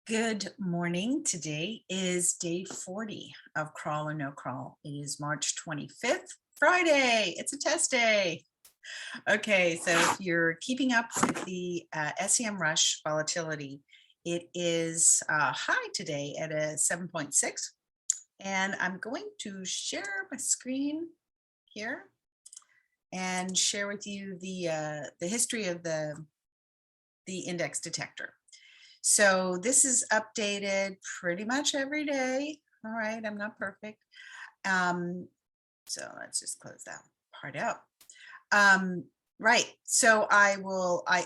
Good morning. Today is day 40 of Crawl or No Crawl. It is March 25th, Friday. It's a test day. Okay, so if you're keeping up with the Semrush volatility, it is high today at a 7.6. And I'm going to share my screen here and share with you the history of the index detector. So this is updated pretty much every day. All right, I'm not perfect. So let's just close that part out. Right, so I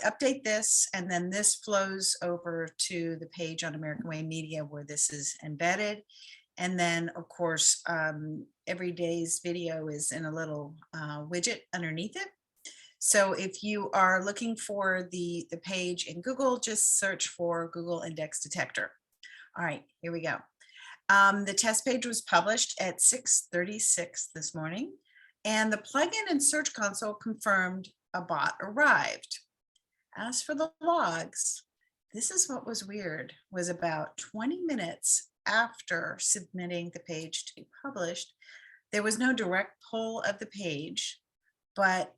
update this, and then this flows over to the page on American Way Media where this is embedded. And then, of course, every day's video is in a little widget underneath it. So if you are looking for the page in Google, just search for Google Index Detector. All right, here we go. The test page was published at 6:36 this morning, and the plugin in Search Console confirmed a bot arrived. As for the logs, this is what was weird, was about 20 minutes after submitting the page to be published, there was no direct pull of the page, but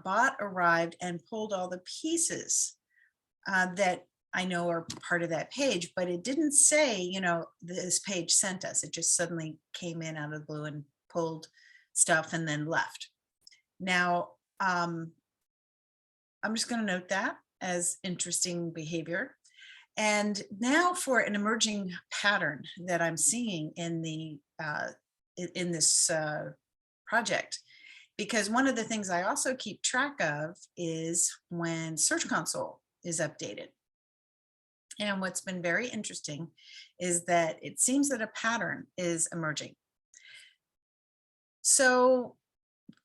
bot arrived and pulled all the pieces that I know are part of that page, but it didn't say, this page sent us. It just suddenly came in out of the blue and pulled stuff and then left. Now, I'm just going to note that as interesting behavior. And now for an emerging pattern that I'm seeing in this project. Because one of the things I also keep track of is when Search Console is updated. And what's been very interesting is that it seems that a pattern is emerging. So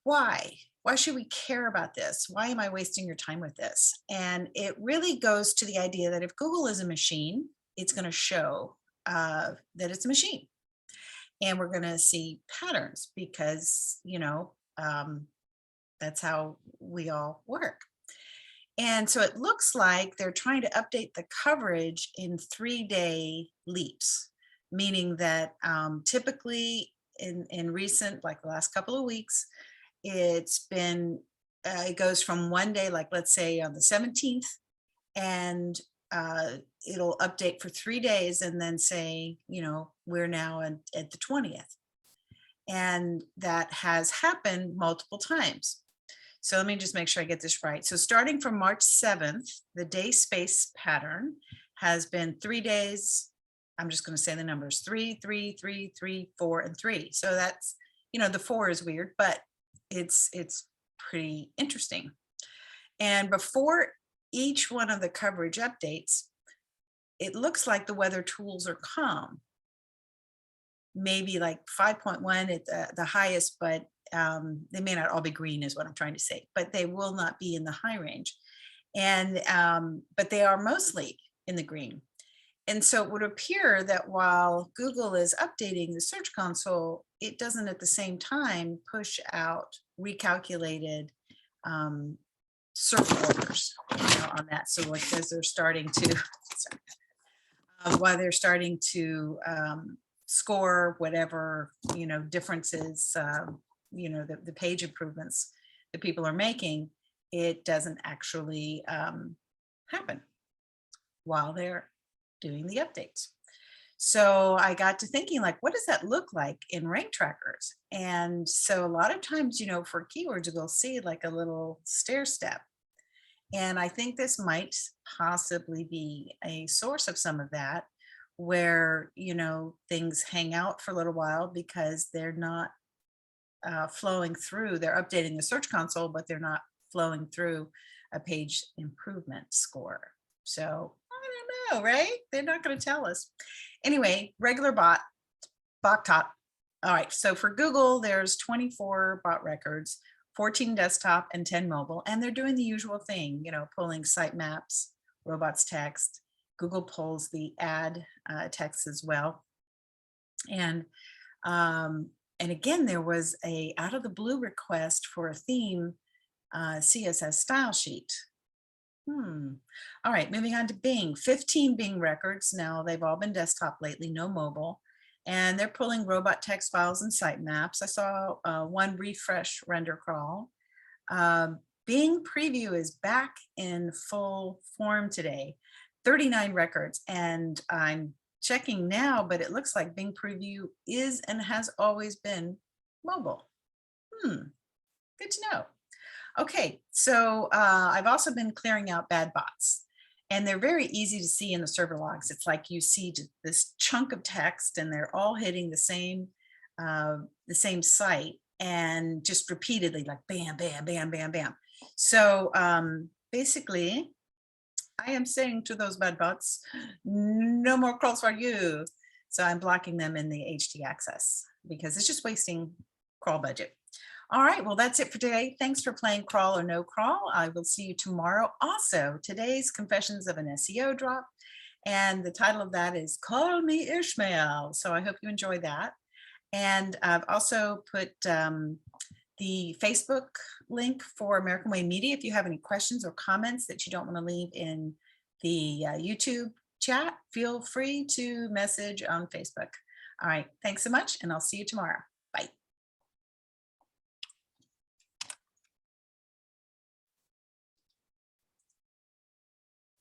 why? Why should we care about this? Why am I wasting your time with this? And it really goes to the idea that if Google is a machine, it's going to show that it's a machine. And we're going to see patterns because, that's how we all work. And so it looks like they're trying to update the coverage in 3-day leaps, meaning that typically in recent, like the last couple of weeks, it's been, it goes from one day, like let's say on the 17th, and it'll update for 3 days and then say, we're now at the 20th. And that has happened multiple times. So let me just make sure I get this right. So starting from March 7th, the day space pattern has been 3 days. I'm just going to say the numbers 3, 3, 3, 3, 4, and 3. So that's, the 4 is weird, but it's pretty interesting. And before each one of the coverage updates, it looks like the weather tools are calm. Maybe like 5.1 at the highest, but they may not all be green is what I'm trying to say, but they will not be in the high range. And but they are mostly in the green. And so it would appear that while Google is updating the Search Console, it doesn't at the same time push out recalculated SERP orders on that. So like as they're starting to, while they're starting to score whatever, differences, the page improvements that people are making, it doesn't actually happen while they're doing the updates. So I got to thinking, like, what does that look like in rank trackers? And so a lot of times, for keywords, we'll see like a little stair step. And I think this might possibly be a source of some of that, where, things hang out for a little while because they're not flowing through. They're updating the Search Console, but they're not flowing through a page improvement score. So I don't know, right? They're not going to tell us. Anyway, regular bot top. All right, so for Google, there's 24 bot records, 14 desktop and 10 mobile, and they're doing the usual thing, pulling sitemaps, robots text. Google pulls the ad text as well. And again, there was a out of the blue request for a theme CSS style sheet. All right, moving on to Bing. 15 Bing records. Now, they've all been desktop lately, no mobile. And they're pulling robot text files and sitemaps. I saw one refresh render crawl. Bing Preview is back in full form today. 39 records. And I'm checking now, but it looks like Bing Preview is and has always been mobile. Good to know. Okay, so I've also been clearing out bad bots, and they're very easy to see in the server logs. It's like you see this chunk of text, and they're all hitting the same site, and just repeatedly, like bam, bam, bam, bam, bam. So basically, I am saying to those bad bots, no more crawls for you. So I'm blocking them in the HD access because it's just wasting crawl budget. All right, well, that's it for today. Thanks for playing Crawl or No Crawl. I will see you tomorrow. Also, today's Confessions of an SEO Drop, and the title of that is Call Me Ishmael. So I hope you enjoy that. And I've also put the Facebook link for American Way Media. If you have any questions or comments that you don't want to leave in the YouTube chat, feel free to message on Facebook. All right, thanks so much, and I'll see you tomorrow. Bye.